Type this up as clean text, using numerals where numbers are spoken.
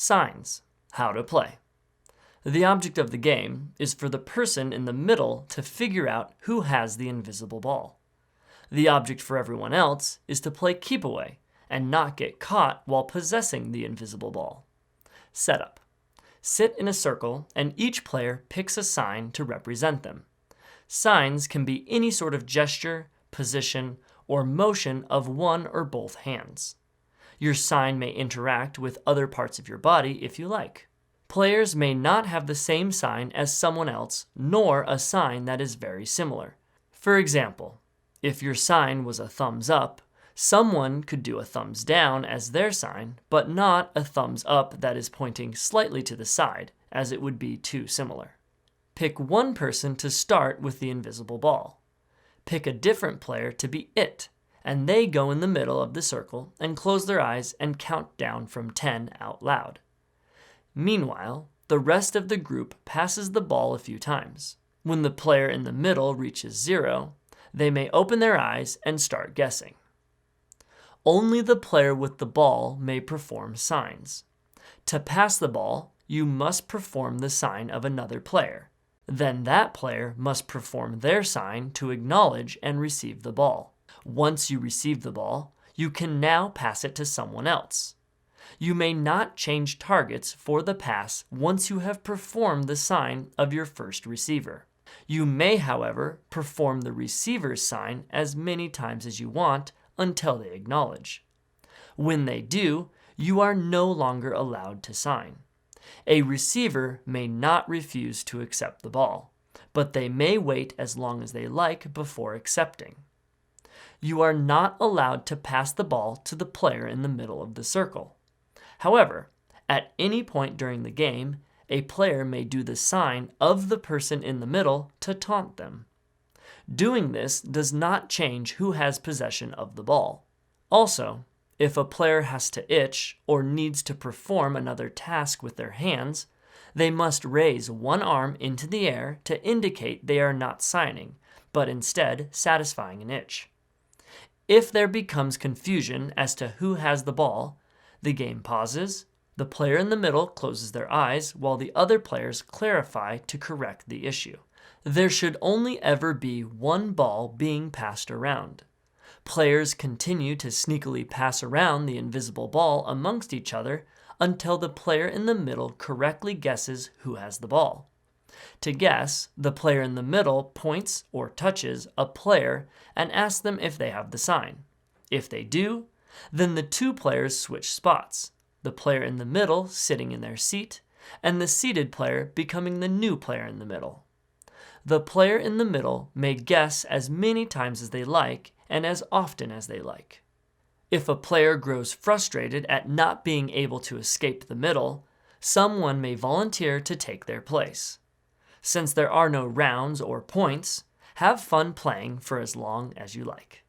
Signs. How to play. The object of the game is for the person in the middle to figure out who has the invisible ball. The object for everyone else is to play keep away and not get caught while possessing the invisible ball. Setup. Sit in a circle and each player picks a sign to represent them. Signs can be any sort of gesture, position, or motion of one or both hands. Your sign may interact with other parts of your body if you like. Players may not have the same sign as someone else, nor a sign that is very similar. For example, if your sign was a thumbs up, someone could do a thumbs down as their sign, but not a thumbs up that is pointing slightly to the side, as it would be too similar. Pick one person to start with the invisible ball. Pick a different player to be it, and they go in the middle of the circle and close their eyes and count down from 10 out loud. Meanwhile, the rest of the group passes the ball a few times. When the player in the middle reaches 0, they may open their eyes and start guessing. Only the player with the ball may perform signs. To pass the ball, you must perform the sign of another player. Then that player must perform their sign to acknowledge and receive the ball. Once you receive the ball, you can now pass it to someone else. You may not change targets for the pass once you have performed the sign of your first receiver. You may, however, perform the receiver's sign as many times as you want until they acknowledge. When they do, you are no longer allowed to sign. A receiver may not refuse to accept the ball, but they may wait as long as they like before accepting. You are not allowed to pass the ball to the player in the middle of the circle. However, at any point during the game, a player may do the sign of the person in the middle to taunt them. Doing this does not change who has possession of the ball. Also, if a player has to itch or needs to perform another task with their hands, they must raise one arm into the air to indicate they are not signing, but instead satisfying an itch. If there becomes confusion as to who has the ball, the game pauses, the player in the middle closes their eyes while the other players clarify to correct the issue. There should only ever be one ball being passed around. Players continue to sneakily pass around the invisible ball amongst each other until the player in the middle correctly guesses who has the ball. To guess, the player in the middle points or touches a player and asks them if they have the sign. If they do, then the two players switch spots, the player in the middle sitting in their seat, and the seated player becoming the new player in the middle. The player in the middle may guess as many times as they like and as often as they like. If a player grows frustrated at not being able to escape the middle, someone may volunteer to take their place. Since there are no rounds or points, have fun playing for as long as you like.